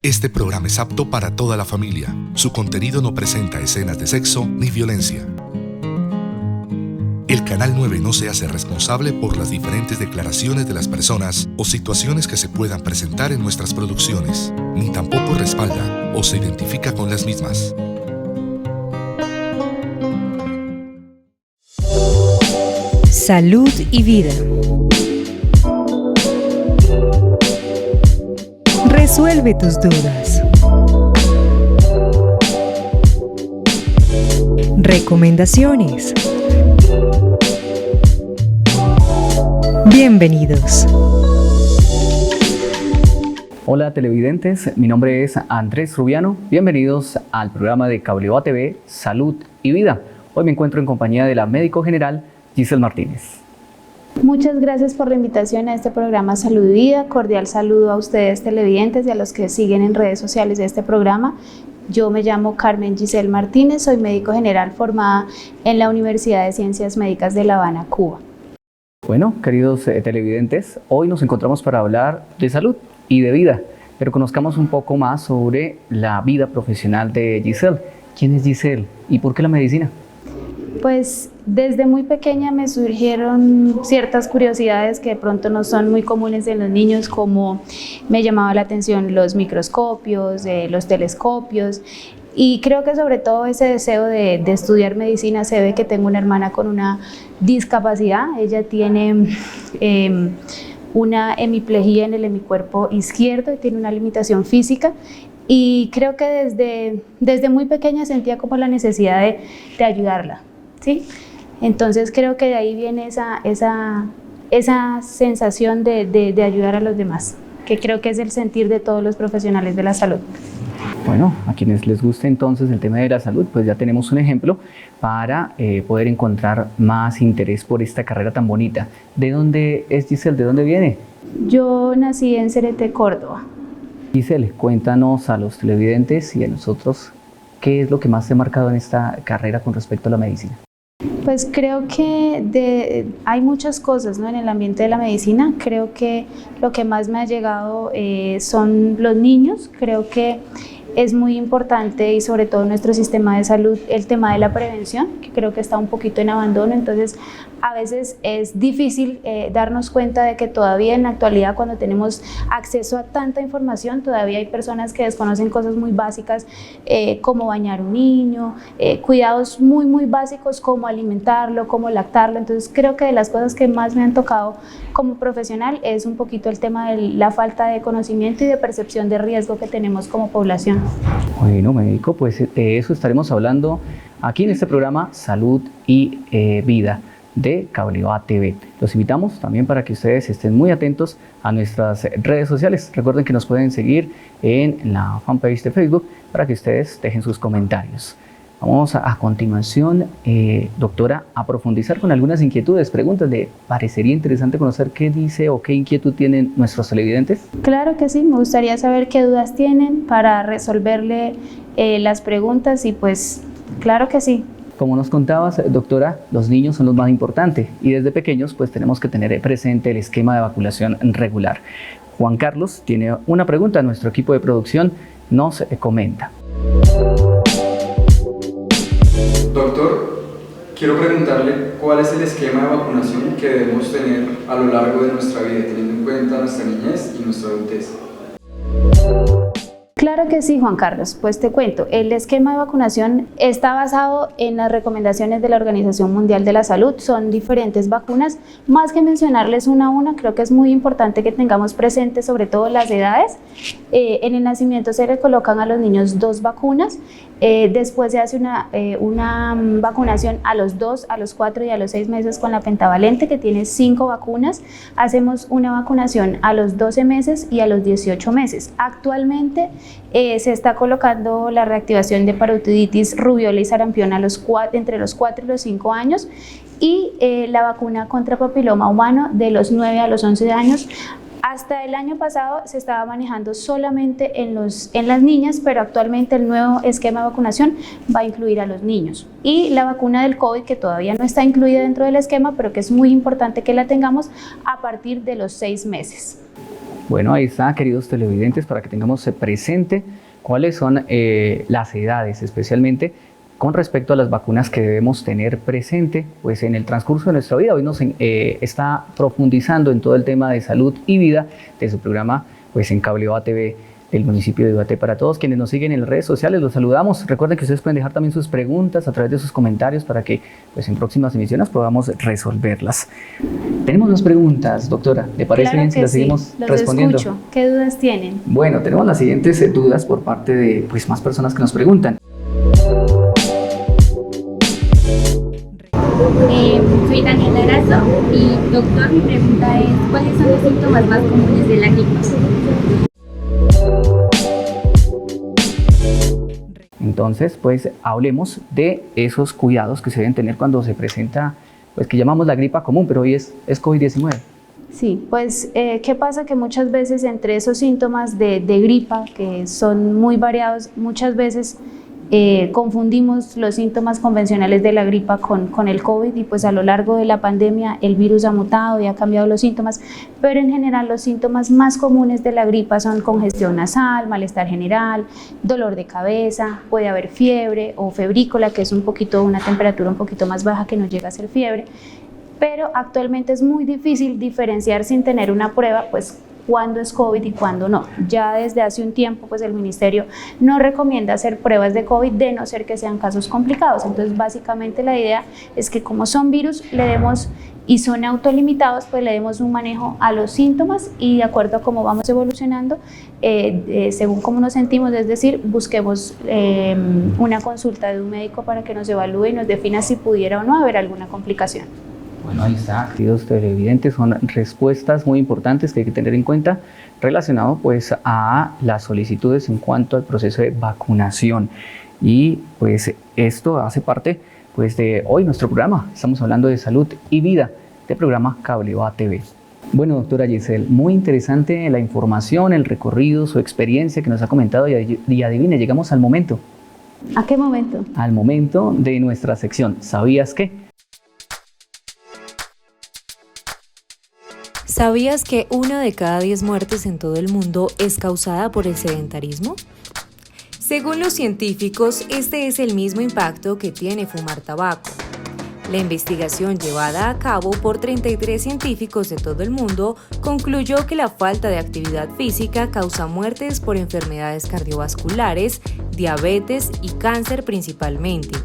Este programa es apto para toda la familia. Su contenido no presenta escenas de sexo ni violencia. El Canal 9 no se hace responsable por las diferentes declaraciones de las personas o situaciones que se puedan presentar en nuestras producciones, ni tampoco respalda o se identifica con las mismas. Salud y vida. Resuelve tus dudas. Recomendaciones. Bienvenidos. Hola televidentes, mi nombre es Andrés Rubiano. Bienvenidos al programa de Cableboa TV, Salud y Vida. Hoy me encuentro en compañía de la médico general Giselle Martínez. Muchas gracias por la invitación a este programa Salud y Vida. Cordial saludo a ustedes televidentes y a los que siguen en redes sociales de este programa. Yo me llamo Carmen Giselle Martínez, soy médico general formada en la Universidad de Ciencias Médicas de La Habana, Cuba. Bueno, queridos televidentes, hoy nos encontramos para hablar de salud y de vida, pero conozcamos un poco más sobre la vida profesional de Giselle. ¿Quién es Giselle y por qué la medicina? Pues desde muy pequeña me surgieron ciertas curiosidades que de pronto no son muy comunes en los niños, como me llamaba la atención los microscopios, los telescopios, y creo que sobre todo ese deseo de estudiar medicina se ve que tengo una hermana con una discapacidad. Ella tiene una hemiplegia en el hemicuerpo izquierdo y tiene una limitación física. Y creo que desde muy pequeña sentía como la necesidad de ayudarla, ¿sí? Entonces creo que de ahí viene esa sensación de ayudar a los demás, que creo que es el sentir de todos los profesionales de la salud. Bueno, a quienes les guste entonces el tema de la salud, pues ya tenemos un ejemplo para poder encontrar más interés por esta carrera tan bonita. ¿De dónde es Giselle? ¿De dónde viene? Yo nací en Cereté, Córdoba. Giselle, cuéntanos a los televidentes y a nosotros, ¿qué es lo que más te ha marcado en esta carrera con respecto a la medicina? Pues creo que hay muchas cosas, ¿no?, en el ambiente de la medicina. Creo que lo que más me ha llegado son los niños. Creo que es muy importante, y sobre todo en nuestro sistema de salud, el tema de la prevención, que creo que está un poquito en abandono. Entonces a veces es difícil darnos cuenta de que todavía en la actualidad, cuando tenemos acceso a tanta información, todavía hay personas que desconocen cosas muy básicas, como bañar un niño, cuidados muy básicos como alimentarlo, como lactarlo. Entonces creo que de las cosas que más me han tocado como profesional es un poquito el tema de la falta de conocimiento y de percepción de riesgo que tenemos como población. Bueno, médico, pues de eso estaremos hablando aquí en este programa Salud y Vida de Cableboa TV. Los invitamos también para que ustedes estén muy atentos a nuestras redes sociales. Recuerden que nos pueden seguir en la fanpage de Facebook para que ustedes dejen sus comentarios. Vamos a continuación, doctora, a profundizar con algunas inquietudes, preguntas. ¿Le parecería interesante conocer qué dice o qué inquietud tienen nuestros televidentes? Claro que sí, me gustaría saber qué dudas tienen para resolverle las preguntas, y pues claro que sí. Como nos contabas, doctora, los niños son los más importantes y desde pequeños pues tenemos que tener presente el esquema de vacunación regular. Juan Carlos tiene una pregunta, nuestro equipo de producción nos comenta. Doctor, quiero preguntarle cuál es el esquema de vacunación que debemos tener a lo largo de nuestra vida, teniendo en cuenta nuestra niñez y nuestra adultez. Claro que sí, Juan Carlos. Pues te cuento, el esquema de vacunación está basado en las recomendaciones de la Organización Mundial de la Salud. Son diferentes vacunas. Más que mencionarles una a una, creo que es muy importante que tengamos presente sobre todo las edades. En el nacimiento se le colocan a los niños 2 vacunas. Después se hace una vacunación a los 2, a los 4 y a los 6 meses con la pentavalente, que tiene 5 vacunas. Hacemos una vacunación a los 12 meses y a los 18 meses. Actualmente se está colocando la reactivación de parotiditis, rubiola y sarampión entre los 4 y los 5 años, y la vacuna contra papiloma humano de los 9 a los 11 años. Hasta el año pasado se estaba manejando solamente en las niñas, pero actualmente el nuevo esquema de vacunación va a incluir a los niños. Y la vacuna del COVID, que todavía no está incluida dentro del esquema, pero que es muy importante que la tengamos a partir de los 6 meses. Bueno, ahí está, queridos televidentes, para que tengamos presente cuáles son las edades, especialmente con respecto a las vacunas que debemos tener presente pues, en el transcurso de nuestra vida. Hoy nos está profundizando en todo el tema de salud y vida de su programa pues, en Cable TV del municipio de Ibaté. Para todos quienes nos siguen en las redes sociales, los saludamos. Recuerden que ustedes pueden dejar también sus preguntas a través de sus comentarios para que pues, en próximas emisiones podamos resolverlas. Tenemos unas preguntas, doctora. ¿Le parece bien si las seguimos respondiendo? Escucho. ¿Qué dudas tienen? Bueno, tenemos las siguientes dudas por parte de pues, más personas que nos preguntan. Soy Daniela Erazo y doctor, mi pregunta es ¿cuáles son los síntomas más comunes de la gripa? Entonces, pues hablemos de esos cuidados que se deben tener cuando se presenta, pues que llamamos la gripa común, pero hoy es COVID-19. Sí, pues ¿qué pasa? Que muchas veces entre esos síntomas de gripa, que son muy variados, muchas veces confundimos los síntomas convencionales de la gripa con el COVID y pues a lo largo de la pandemia el virus ha mutado y ha cambiado los síntomas, pero en general los síntomas más comunes de la gripa son congestión nasal, malestar general, dolor de cabeza, puede haber fiebre o febrícola, que es una temperatura un poquito más baja que no llega a ser fiebre, pero actualmente es muy difícil diferenciar sin tener una prueba, pues cuándo es COVID y cuándo no. Ya desde hace un tiempo pues el ministerio no recomienda hacer pruebas de COVID de no ser que sean casos complicados. Entonces básicamente la idea es que como son virus y son autolimitados, pues le demos un manejo a los síntomas y de acuerdo a cómo vamos evolucionando, según cómo nos sentimos, es decir, busquemos una consulta de un médico para que nos evalúe y nos defina si pudiera o no haber alguna complicación. Bueno, ahí está, queridos televidentes, son respuestas muy importantes que hay que tener en cuenta relacionado pues a las solicitudes en cuanto al proceso de vacunación. Y pues esto hace parte pues de hoy nuestro programa. Estamos hablando de salud y vida del programa Cable TV. Bueno, doctora Giselle, muy interesante la información, el recorrido, su experiencia que nos ha comentado y adivine, llegamos al momento. ¿A qué momento? Al momento de nuestra sección ¿Sabías qué? ¿Sabías que 1 de cada 10 muertes en todo el mundo es causada por el sedentarismo? Según los científicos, este es el mismo impacto que tiene fumar tabaco. La investigación llevada a cabo por 33 científicos de todo el mundo concluyó que la falta de actividad física causa muertes por enfermedades cardiovasculares, diabetes y cáncer principalmente.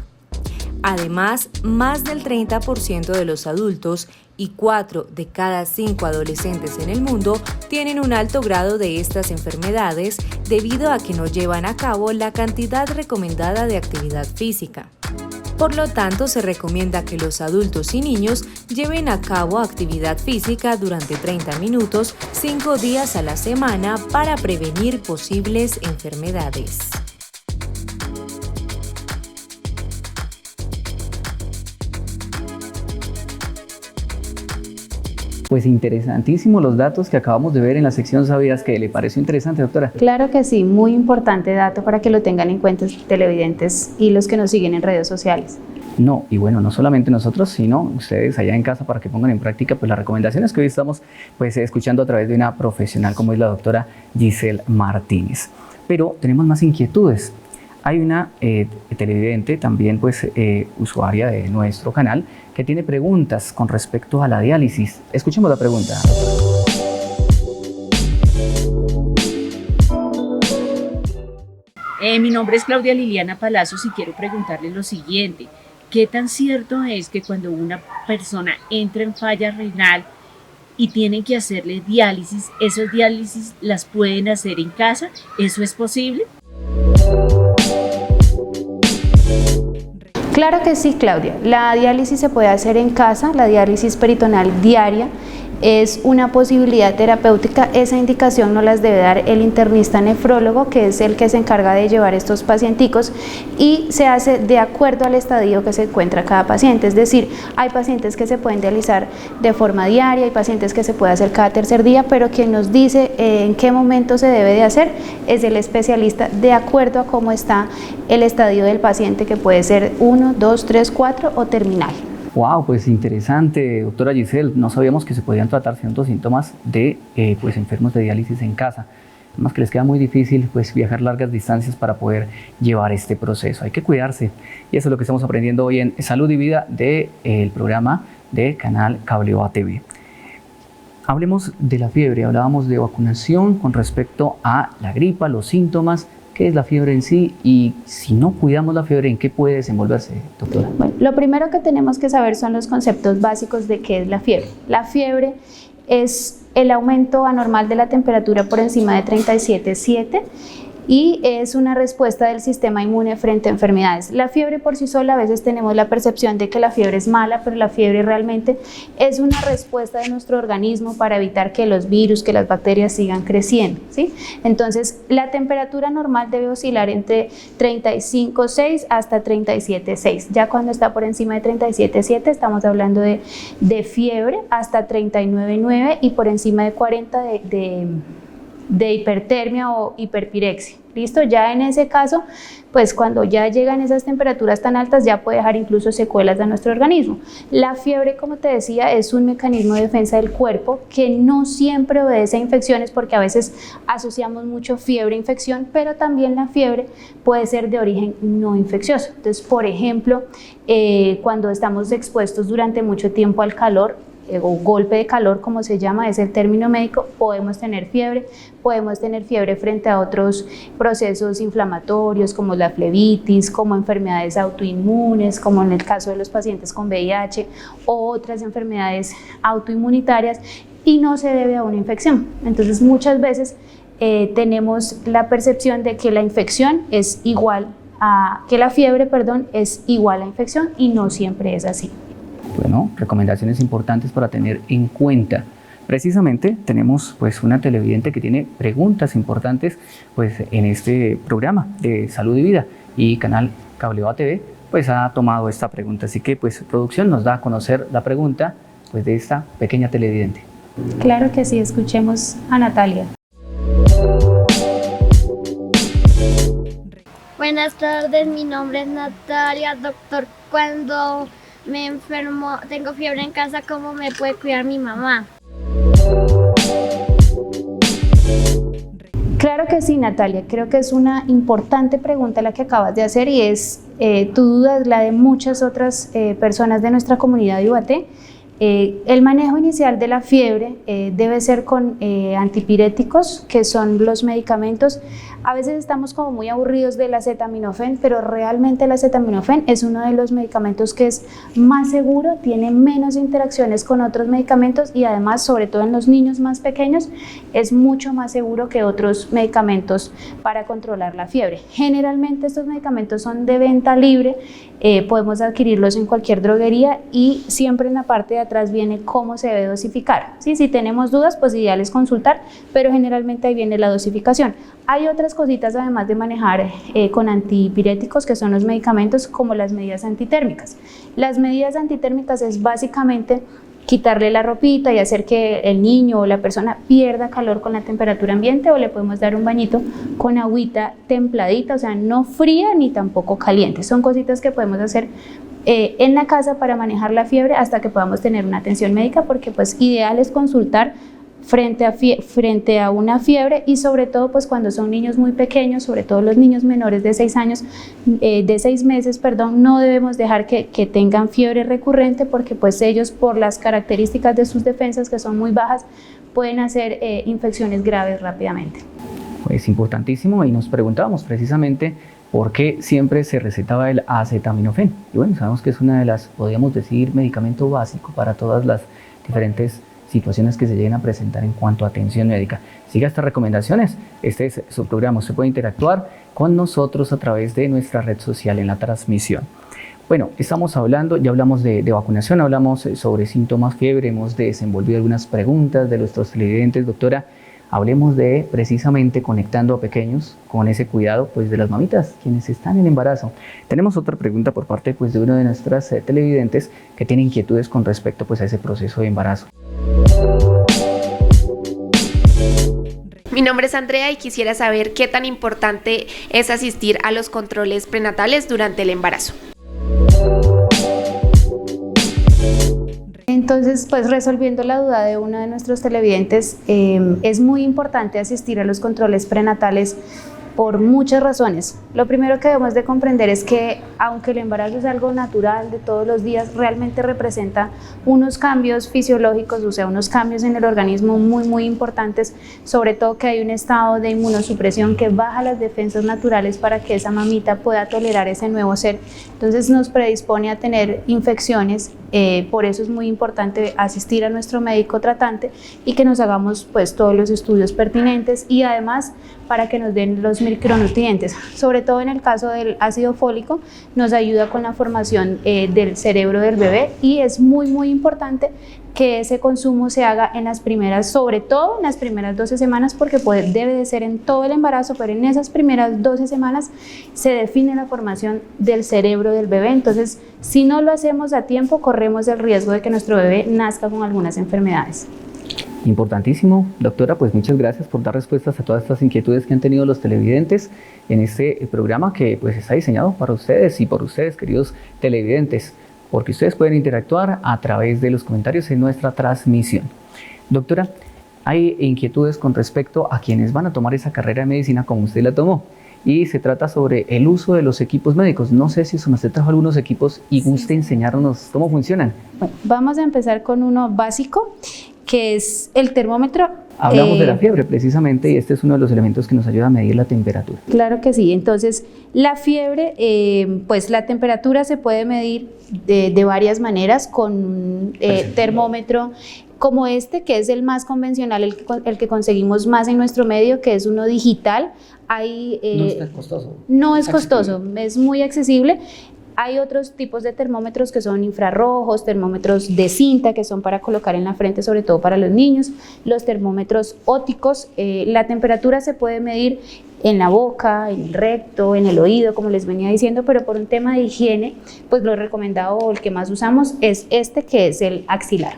Además, más del 30% de los adultos y 4 de cada 5 adolescentes en el mundo tienen un alto grado de estas enfermedades debido a que no llevan a cabo la cantidad recomendada de actividad física. Por lo tanto, se recomienda que los adultos y niños lleven a cabo actividad física durante 30 minutos, 5 días a la semana para prevenir posibles enfermedades. Pues interesantísimos los datos que acabamos de ver en la sección ¿Sabías qué? ¿Le pareció interesante, doctora? Claro que sí, muy importante dato para que lo tengan en cuenta televidentes y los que nos siguen en redes sociales. No, y bueno, no solamente nosotros, sino ustedes allá en casa para que pongan en práctica pues, las recomendaciones que hoy estamos pues, escuchando a través de una profesional como es la doctora Giselle Martínez. Pero tenemos más inquietudes. Hay una televidente, también pues usuaria de nuestro canal, que tiene preguntas con respecto a la diálisis. Escuchemos la pregunta. Mi nombre es Claudia Liliana Palacios y quiero preguntarle lo siguiente. ¿Qué tan cierto es que cuando una persona entra en falla renal y tienen que hacerle diálisis, esos diálisis las pueden hacer en casa? ¿Eso es posible? Claro que sí, Claudia. La diálisis se puede hacer en casa, la diálisis peritoneal diaria es una posibilidad terapéutica. Esa indicación no las debe dar el internista nefrólogo, que es el que se encarga de llevar estos pacienticos, y se hace de acuerdo al estadio que se encuentra cada paciente. Es decir, hay pacientes que se pueden dializar de forma diaria, hay pacientes que se puede hacer cada tercer día, pero quien nos dice en qué momento se debe de hacer es el especialista, de acuerdo a cómo está el estadio del paciente, que puede ser 1, 2, 3, 4 o terminal. Wow, pues interesante, doctora Giselle. No sabíamos que se podían tratar ciertos síntomas de pues enfermos de diálisis en casa. Además que les queda muy difícil pues viajar largas distancias para poder llevar este proceso. Hay que cuidarse. Y eso es lo que estamos aprendiendo hoy en Salud y Vida del programa de Canal Cable TV. Hablemos de la fiebre. Hablábamos de vacunación con respecto a la gripa, los síntomas. ¿Qué es la fiebre en sí? Y si no cuidamos la fiebre, ¿en qué puede desenvolverse, doctora? Bueno, lo primero que tenemos que saber son los conceptos básicos de qué es la fiebre. La fiebre es el aumento anormal de la temperatura por encima de 37,7 y es una respuesta del sistema inmune frente a enfermedades. La fiebre por sí sola, a veces tenemos la percepción de que la fiebre es mala, pero la fiebre realmente es una respuesta de nuestro organismo para evitar que los virus, que las bacterias sigan creciendo, ¿sí? Entonces, la temperatura normal debe oscilar entre 35,6 hasta 37,6. Ya cuando está por encima de 37,7 estamos hablando de fiebre, hasta 39,9 y por encima de 40 de hipertermia o hiperpirexia. ¿Listo? Ya en ese caso, pues cuando ya llegan esas temperaturas tan altas, ya puede dejar incluso secuelas de nuestro organismo. La fiebre, como te decía, es un mecanismo de defensa del cuerpo que no siempre obedece a infecciones, porque a veces asociamos mucho fiebre a infección, pero también la fiebre puede ser de origen no infeccioso. Entonces, por ejemplo, cuando estamos expuestos durante mucho tiempo al calor, o golpe de calor, como se llama, es el término médico, podemos tener fiebre frente a otros procesos inflamatorios como la flebitis, como enfermedades autoinmunes, como en el caso de los pacientes con VIH o otras enfermedades autoinmunitarias, y no se debe a una infección. Entonces muchas veces tenemos la percepción de que la infección es igual a, que la fiebre, perdón, es igual a infección, y no siempre es así. Bueno, recomendaciones importantes para tener en cuenta. Precisamente tenemos pues una televidente que tiene preguntas importantes pues en este programa de Salud y Vida, y Canal Cable TV pues ha tomado esta pregunta. Así que pues producción nos da a conocer la pregunta pues de esta pequeña televidente. Claro que sí, escuchemos a Natalia. Buenas tardes, mi nombre es Natalia. Doctor, cuando me enfermo, tengo fiebre en casa, ¿cómo me puede cuidar mi mamá? Claro que sí, Natalia. Creo que es una importante pregunta la que acabas de hacer, y es tu duda, es la de muchas otras personas de nuestra comunidad de UAT. El manejo inicial de la fiebre debe ser con antipiréticos, que son los medicamentos. A veces estamos como muy aburridos del acetaminofén, pero realmente el acetaminofén es uno de los medicamentos que es más seguro, tiene menos interacciones con otros medicamentos, y además, sobre todo en los niños más pequeños, es mucho más seguro que otros medicamentos para controlar la fiebre. Generalmente estos medicamentos son de venta libre, podemos adquirirlos en cualquier droguería, y siempre en la parte de atrás viene cómo se debe dosificar, ¿sí? Si tenemos dudas, pues ideal es consultar, pero generalmente ahí viene la dosificación. Hay otras cositas además de manejar con antipiréticos, que son los medicamentos, como las medidas antitérmicas. Las medidas antitérmicas es básicamente quitarle la ropita y hacer que el niño o la persona pierda calor con la temperatura ambiente, o le podemos dar un bañito con agüita templadita, o sea, no fría ni tampoco caliente. Son cositas que podemos hacer en la casa para manejar la fiebre hasta que podamos tener una atención médica, porque pues ideal es consultar frente a una fiebre, y sobre todo pues cuando son niños muy pequeños, sobre todo los niños menores de 6 meses, no debemos dejar que tengan fiebre recurrente, porque pues ellos, por las características de sus defensas que son muy bajas, pueden hacer infecciones graves rápidamente. Es importantísimo, y nos preguntábamos precisamente por qué siempre se recetaba el acetaminofén. Y bueno, sabemos que es una de las, podríamos decir, medicamento básico para todas las diferentes situaciones que se lleguen a presentar en cuanto a atención médica. Siga estas recomendaciones. Este es su programa. Usted puede interactuar con nosotros a través de nuestra red social en la transmisión. Bueno, estamos hablando, ya hablamos de vacunación, hablamos sobre síntomas, fiebre, hemos desenvolvido algunas preguntas de nuestros televidentes. Doctora, hablemos de precisamente conectando a pequeños con ese cuidado pues de las mamitas, quienes están en embarazo. Tenemos otra pregunta por parte pues de una de nuestras televidentes que tiene inquietudes con respecto pues a ese proceso de embarazo. Mi nombre es Andrea y quisiera saber qué tan importante es asistir a los controles prenatales durante el embarazo. Entonces, pues resolviendo la duda de uno de nuestros televidentes, es muy importante asistir a los controles prenatales por muchas razones. Lo primero que debemos de comprender es que aunque el embarazo es algo natural de todos los días, realmente representa unos cambios fisiológicos, o sea, unos cambios en el organismo muy importantes, sobre todo que hay un estado de inmunosupresión que baja las defensas naturales para que esa mamita pueda tolerar ese nuevo ser. Entonces nos predispone a tener infecciones, por eso es muy importante asistir a nuestro médico tratante y que nos hagamos pues todos los estudios pertinentes y además para que nos den los micronutrientes, sobre todo en el caso del ácido fólico, nos ayuda con la formación del cerebro del bebé y es muy importante que ese consumo se haga en las primeras, sobre todo en las primeras 12 semanas, porque debe de ser en todo el embarazo, pero en esas primeras 12 semanas se define la formación del cerebro del bebé. Entonces, si no lo hacemos a tiempo, corremos el riesgo de que nuestro bebé nazca con algunas enfermedades. Importantísimo, doctora, pues muchas gracias por dar respuestas a todas estas inquietudes que han tenido los televidentes en este programa que pues está diseñado para ustedes y por ustedes, queridos televidentes, porque ustedes pueden interactuar a través de los comentarios en nuestra transmisión. Doctora, hay inquietudes con respecto a quienes van a tomar esa carrera de medicina como usted la tomó, y se trata sobre el uso de los equipos médicos. No sé si usted trajo algunos equipos y guste enseñarnos cómo funcionan. Bueno, vamos a empezar con uno básico, que es el termómetro. Hablamos de la fiebre precisamente y este es uno de los elementos que nos ayuda a medir la temperatura. Claro que sí, entonces la fiebre, pues la temperatura se puede medir de varias maneras con un termómetro como este, que es el más convencional, el que conseguimos más en nuestro medio, que es uno digital. No es costoso. No es costoso, es muy accesible. Hay otros tipos de termómetros que son infrarrojos, termómetros de cinta que son para colocar en la frente, sobre todo para los niños, los termómetros ópticos. La temperatura se puede medir en la boca, en el recto, en el oído, como les venía diciendo, pero por un tema de higiene, pues lo recomendado o el que más usamos es este, que es el axilar.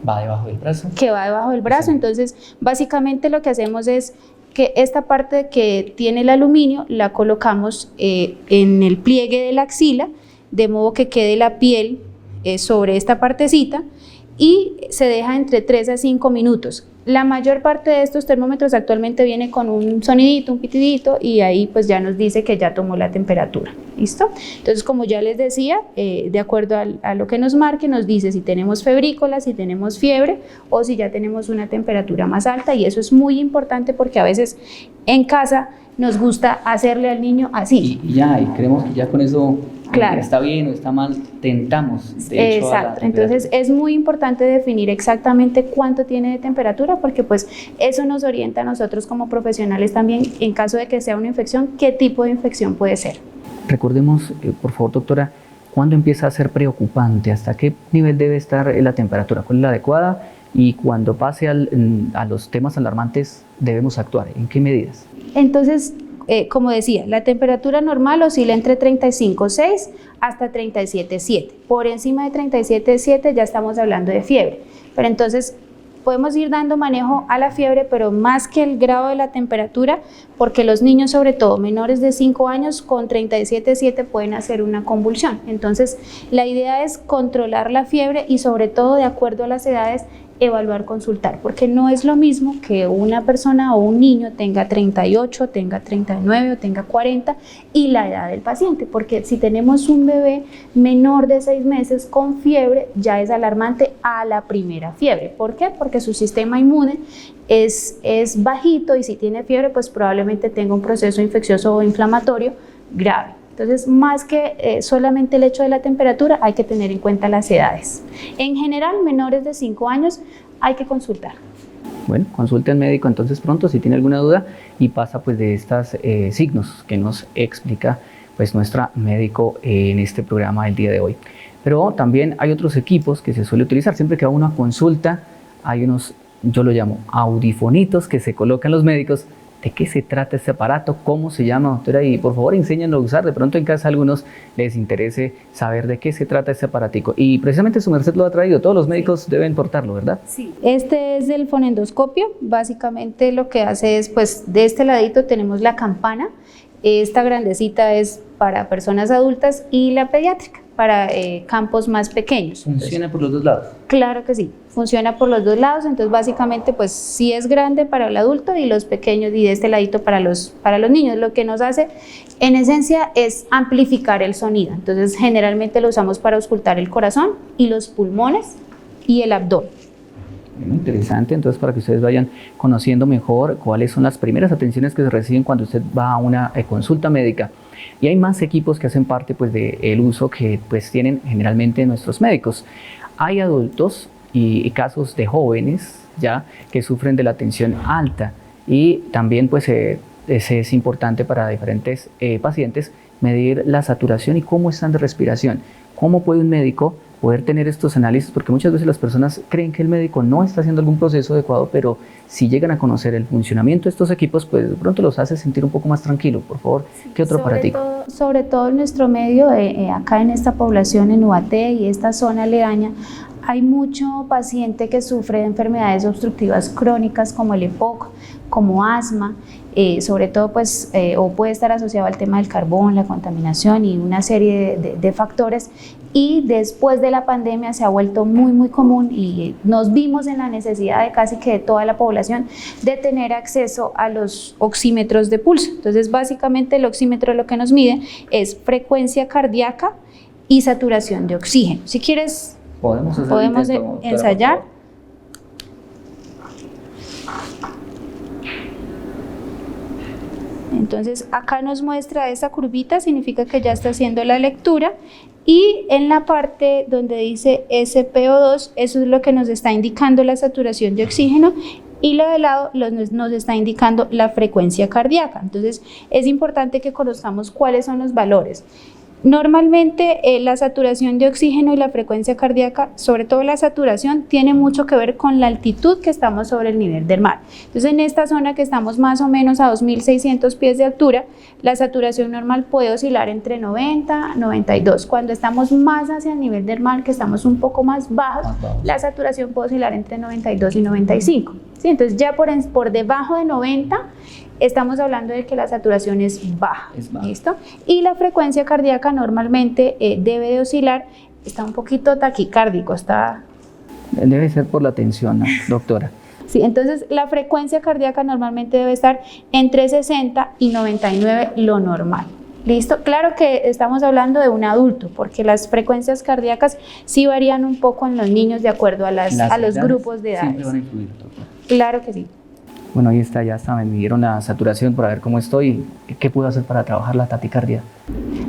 ¿Va debajo del brazo? Que va debajo del brazo, entonces básicamente lo que hacemos es que esta parte que tiene el aluminio la colocamos en el pliegue de la axila, de modo que quede la piel sobre esta partecita y se deja entre 3 a 5 minutos. La mayor parte de estos termómetros actualmente viene con un sonidito, un pitidito, y ahí pues ya nos dice que ya tomó la temperatura. ¿Listo? Entonces, como ya les decía, de acuerdo a lo que nos marque, nos dice si tenemos febrícola, si tenemos fiebre o si ya tenemos una temperatura más alta, y eso es muy importante porque a veces en casa nos gusta hacerle al niño así. Y creemos que ya con eso claro, está bien o está mal, tentamos. De hecho, exacto, entonces es muy importante definir exactamente cuánto tiene de temperatura, porque pues eso nos orienta a nosotros como profesionales también, en caso de que sea una infección, qué tipo de infección puede ser. Recordemos, por favor, doctora, ¿cuándo empieza a ser preocupante? ¿Hasta qué nivel debe estar la temperatura? ¿Cuál es la adecuada? Y cuando pase a los temas alarmantes, ¿debemos actuar? ¿En qué medidas? Entonces, como decía, la temperatura normal oscila entre 35,6 hasta 37,7. Por encima de 37,7 ya estamos hablando de fiebre. Pero entonces podemos ir dando manejo a la fiebre, pero más que el grado de la temperatura, porque los niños, sobre todo menores de 5 años, con 37,7 pueden hacer una convulsión. Entonces, la idea es controlar la fiebre y sobre todo, de acuerdo a las edades, evaluar, consultar, porque no es lo mismo que una persona o un niño tenga 38, tenga 39 o tenga 40 y la edad del paciente, porque si tenemos un bebé menor de 6 meses con fiebre, ya es alarmante a la primera fiebre. ¿Por qué? Porque su sistema inmune es bajito y si tiene fiebre, pues probablemente tenga un proceso infeccioso o inflamatorio grave. Entonces, más que solamente el hecho de la temperatura, hay que tener en cuenta las edades. En general, menores de 5 años hay que consultar. Bueno, consulte al médico entonces pronto si tiene alguna duda y pasa pues de estos signos que nos explica pues nuestra médico en este programa del día de hoy. Pero también hay otros equipos que se suele utilizar. Siempre que va a una consulta, hay unos, yo lo llamo audifonitos, que se colocan los médicos. ¿De qué se trata este aparato? ¿Cómo se llama, doctora? Y por favor, enséñenlo a usar. De pronto en casa a algunos les interese saber de qué se trata este aparatico. Y precisamente su merced lo ha traído. Todos los médicos deben portarlo, ¿verdad? Sí. Este es el fonendoscopio. Básicamente lo que hace es, pues, de este ladito tenemos la campana. Esta grandecita es para personas adultas y la pediátrica. para campos más pequeños. ¿Funciona por los dos lados? Claro que sí, funciona por los dos lados, entonces básicamente pues sí es grande para el adulto y los pequeños, y de este ladito para los niños. Lo que nos hace en esencia es amplificar el sonido, entonces generalmente lo usamos para auscultar el corazón y los pulmones y el abdomen. Muy interesante, entonces para que ustedes vayan conociendo mejor cuáles son las primeras atenciones que se reciben cuando usted va a una consulta médica. Y hay más equipos que hacen parte pues del uso que pues tienen generalmente nuestros médicos. Hay adultos y casos de jóvenes ya que sufren de la tensión alta, y también pues es importante para diferentes pacientes medir la saturación y cómo están de respiración. ¿Cómo puede un médico poder tener estos análisis? Porque muchas veces las personas creen que el médico no está haciendo algún proceso adecuado, pero si llegan a conocer el funcionamiento de estos equipos, pues de pronto los hace sentir un poco más tranquilo. Por favor, ¿qué otro para ti? Sobre todo en nuestro medio, acá en esta población, en Ubaté y esta zona aledaña, hay mucho paciente que sufre de enfermedades obstructivas crónicas como el EPOC, como asma, sobre todo pues, o puede estar asociado al tema del carbón, la contaminación y una serie de factores, y después de la pandemia se ha vuelto muy común y nos vimos en la necesidad de casi que de toda la población de tener acceso a los oxímetros de pulso. Entonces básicamente el oxímetro lo que nos mide es frecuencia cardíaca y saturación de oxígeno. Si quieres podemos ensayar. Entonces acá nos muestra esa curvita, significa que ya está haciendo la lectura, y en la parte donde dice SpO2, eso es lo que nos está indicando la saturación de oxígeno, y lo de lado nos está indicando la frecuencia cardíaca. Entonces es importante que conozcamos cuáles son los valores. Normalmente la saturación de oxígeno y la frecuencia cardíaca, sobre todo la saturación, tiene mucho que ver con la altitud que estamos sobre el nivel del mar. Entonces en esta zona que estamos más o menos a 2.600 pies de altura, la saturación normal puede oscilar entre 90 y 92. Cuando estamos más hacia el nivel del mar, que estamos un poco más bajos, la saturación puede oscilar entre 92 y 95. ¿Sí? Entonces ya por debajo de 90 estamos hablando de que la saturación es baja. ¿Listo? Y la frecuencia cardíaca normalmente debe de oscilar, está un poquito taquicárdico, Debe ser por la tensión, ¿no, doctora? Sí, entonces la frecuencia cardíaca normalmente debe estar entre 60 y 99, lo normal. ¿Listo? Claro que estamos hablando de un adulto, porque las frecuencias cardíacas sí varían un poco en los niños de acuerdo a los grupos de edades. Siempre van a influir, doctora. Claro que sí. Bueno, ahí está, ya está, me midieron la saturación para ver cómo estoy. ¿Qué puedo hacer para trabajar la taquicardia?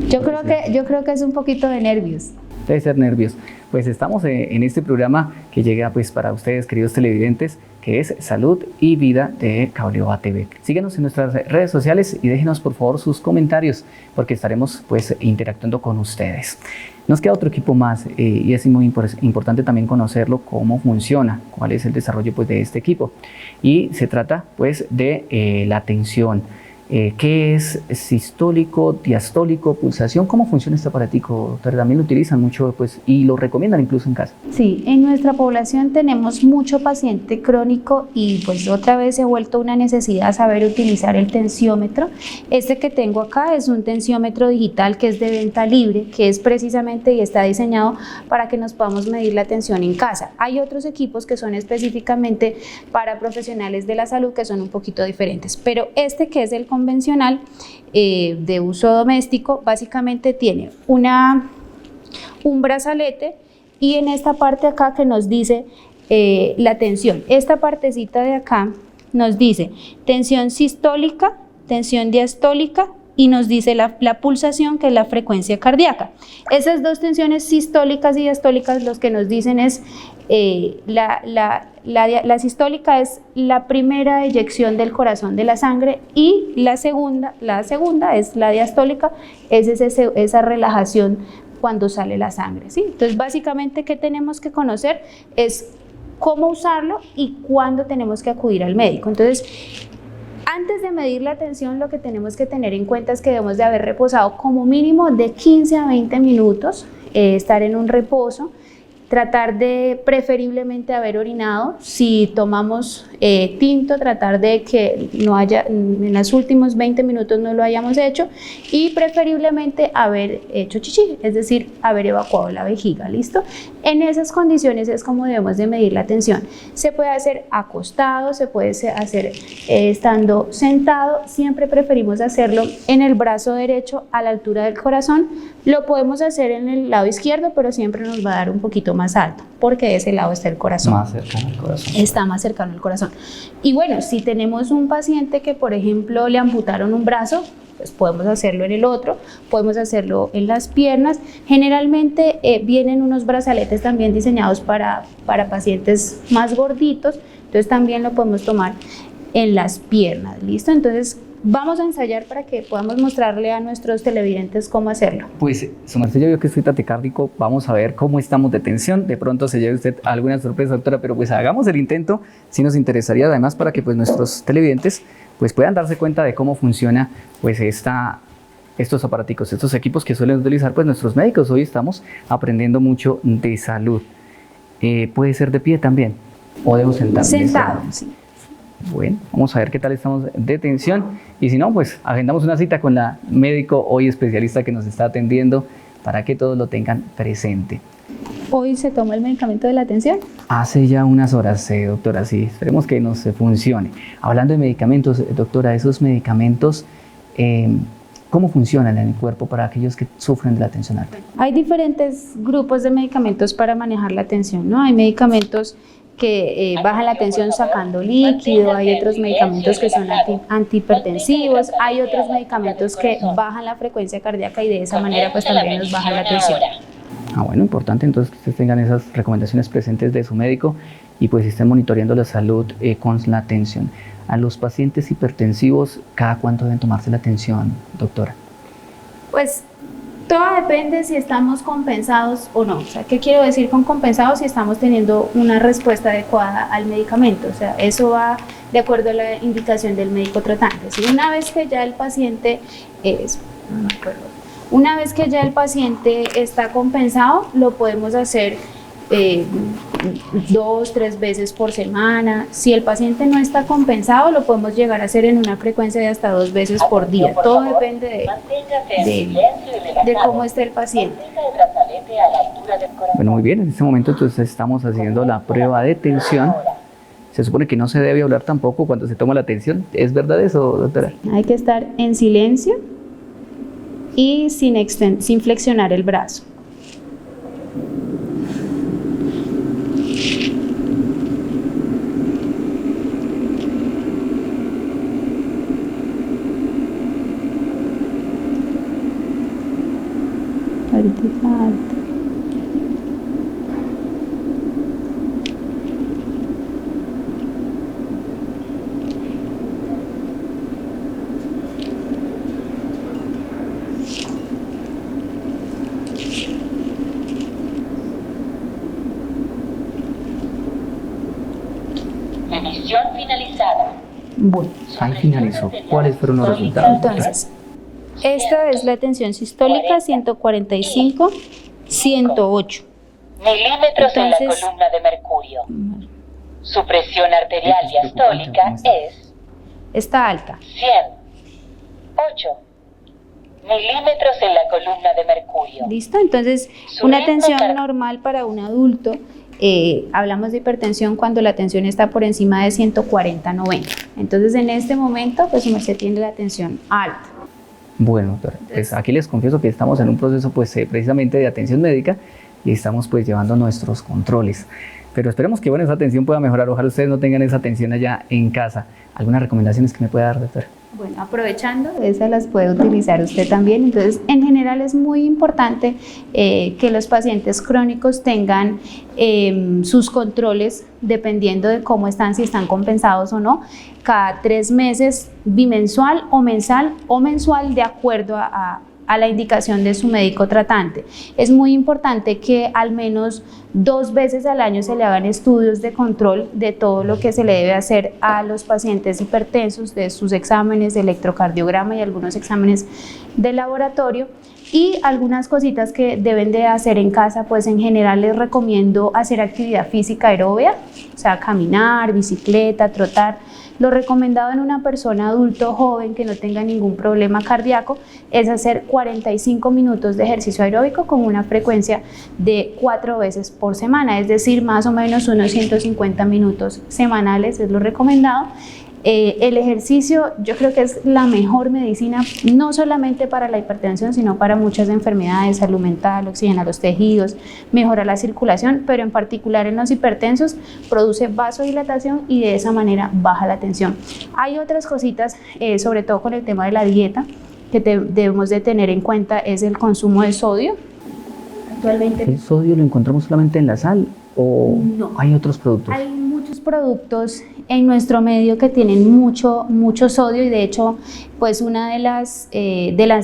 Yo creo que es un poquito de nervios. Debe ser nervios. Pues estamos en este programa que llega pues para ustedes, queridos televidentes, que es Salud y Vida de Cableva TV. Síguenos en nuestras redes sociales y déjenos por favor sus comentarios, porque estaremos pues interactuando con ustedes. Nos queda otro equipo más y es muy importante también conocerlo, cómo funciona, cuál es el desarrollo pues de este equipo. Y se trata pues de la tensión. ¿Qué es sistólico, diastólico, pulsación? ¿Cómo funciona este aparatico? También lo utilizan mucho pues, y lo recomiendan incluso en casa. Sí, en nuestra población tenemos mucho paciente crónico y pues otra vez se ha vuelto una necesidad saber utilizar el tensiómetro. Este que tengo acá es un tensiómetro digital que es de venta libre, que es precisamente y está diseñado para que nos podamos medir la tensión en casa. Hay otros equipos que son específicamente para profesionales de la salud que son un poquito diferentes, pero este que es el convencional de uso doméstico básicamente tiene un brazalete y en esta parte acá que nos dice la tensión. Esta partecita de acá nos dice tensión sistólica, tensión diastólica y nos dice la pulsación, que es la frecuencia cardíaca. Esas dos tensiones sistólicas y diastólicas los que nos dicen es la sistólica es la primera eyección del corazón de la sangre y la segunda es la diastólica, es esa relajación cuando sale la sangre, ¿sí? Entonces básicamente ¿qué tenemos que conocer? Es cómo usarlo y cuándo tenemos que acudir al médico. Entonces antes de medir la tensión, lo que tenemos que tener en cuenta es que debemos de haber reposado como mínimo de 15 a 20 minutos, estar en un reposo tratar de preferiblemente haber orinado. Si tomamos tinto, tratar de que no haya, en los últimos 20 minutos no lo hayamos hecho, y preferiblemente haber hecho chichi, es decir, haber evacuado la vejiga, ¿listo? En esas condiciones es como debemos de medir la tensión. Se puede hacer acostado, se puede hacer estando sentado, siempre preferimos hacerlo en el brazo derecho a la altura del corazón. Lo podemos hacer en el lado izquierdo, pero siempre nos va a dar un poquito más alto, porque de ese lado está el corazón. Más cercano al corazón. Está más cercano al corazón. Y bueno, si tenemos un paciente que, por ejemplo, le amputaron un brazo, pues podemos hacerlo en el otro, podemos hacerlo en las piernas. Generalmente vienen unos brazaletes también diseñados para pacientes más gorditos, entonces también lo podemos tomar en las piernas, ¿listo? Entonces vamos a ensayar para que podamos mostrarle a nuestros televidentes cómo hacerlo. Pues, su merced, yo veo que estoy taquicárdico, vamos a ver cómo estamos de tensión. De pronto se lleve usted alguna sorpresa, doctora, pero pues hagamos el intento, si nos interesaría, además, para que pues nuestros televidentes pues puedan darse cuenta de cómo funciona pues estos aparaticos, estos equipos que suelen utilizar pues nuestros médicos. Hoy estamos aprendiendo mucho de salud. ¿Puede ser de pie también? ¿O debo sentarme? Sentado, sí. Bueno, vamos a ver qué tal estamos de tensión, y si no, pues agendamos una cita con la médico hoy especialista que nos está atendiendo para que todos lo tengan presente. ¿Hoy se toma el medicamento de la tensión? Hace ya unas horas, doctora, sí, esperemos que nos funcione. Hablando de medicamentos, doctora, esos medicamentos, ¿cómo funcionan en el cuerpo para aquellos que sufren de la tensión alta? Hay diferentes grupos de medicamentos para manejar la tensión, ¿no? Hay medicamentos que bajan la tensión sacando líquido, hay otros medicamentos que son antihipertensivos, hay otros medicamentos que bajan la frecuencia cardíaca y de esa manera pues también nos baja la tensión. Bueno, importante entonces que ustedes tengan esas recomendaciones presentes de su médico y pues estén monitoreando la salud con la tensión. A los pacientes hipertensivos, ¿cada cuánto deben tomarse la tensión, doctora? Pues todo depende si estamos compensados o no. O sea, ¿qué quiero decir con compensados? Si estamos teniendo una respuesta adecuada al medicamento. O sea, eso va de acuerdo a la indicación del médico tratante. Si una vez que ya el paciente está compensado, lo podemos hacer 2, 3 veces por semana. Si el paciente no está compensado, lo podemos llegar a hacer en una frecuencia de hasta 2 veces por día. Todo depende de cómo esté el paciente. Bueno, muy bien, en este momento entonces estamos haciendo la prueba de tensión. Se supone que no se debe hablar tampoco cuando se toma la tensión. ¿Es verdad eso, doctora? Hay que estar en silencio y sin flexionar el brazo. Ahorita falta. Medición finalizada. Bueno, ahí finalizó. ¿Cuáles fueron los resultados? Entonces, esta es la tensión sistólica, 145, 108. Milímetros en la columna de mercurio. Su presión arterial diastólica es... Está alta. 108 milímetros en la columna de mercurio. ¿Listo? Entonces, una tensión normal para un adulto, hablamos de hipertensión cuando la tensión está por encima de 140/90. Entonces, en este momento, pues se tiene la tensión alta. Bueno, doctora, pues aquí les confieso que estamos en un proceso pues precisamente de atención médica y estamos pues llevando nuestros controles. Pero esperemos que bueno, esa atención pueda mejorar. Ojalá ustedes no tengan esa atención allá en casa. ¿Algunas recomendaciones que me pueda dar, doctora? Bueno, aprovechando, esas las puede utilizar usted también. Entonces, en general es muy importante que los pacientes crónicos tengan sus controles dependiendo de cómo están, si están compensados o no, cada 3 meses, bimensual o mensual de acuerdo a la indicación de su médico tratante. Es muy importante que al menos 2 veces al año se le hagan estudios de control de todo lo que se le debe hacer a los pacientes hipertensos, de sus exámenes de electrocardiograma y algunos exámenes de laboratorio, Y algunas cositas que deben de hacer en casa, pues en general les recomiendo hacer actividad física aeróbica, o sea, caminar, bicicleta, trotar. Lo recomendado en una persona adulto joven que no tenga ningún problema cardíaco es hacer 45 minutos de ejercicio aeróbico con una frecuencia de 4 veces por semana, es decir, más o menos unos 150 minutos semanales es lo recomendado. El ejercicio yo creo que es la mejor medicina, no solamente para la hipertensión, sino para muchas enfermedades, salud mental, oxigena los tejidos, mejora la circulación, pero en particular en los hipertensos produce vasodilatación y de esa manera baja la tensión. Hay otras cositas, sobre todo con el tema de la dieta, que debemos de tener en cuenta, es el consumo de sodio. Actualmente ¿el sodio lo encontramos solamente en la sal o no, hay otros productos? Hay muchos productos en nuestro medio que tienen mucho sodio, y de hecho pues una de las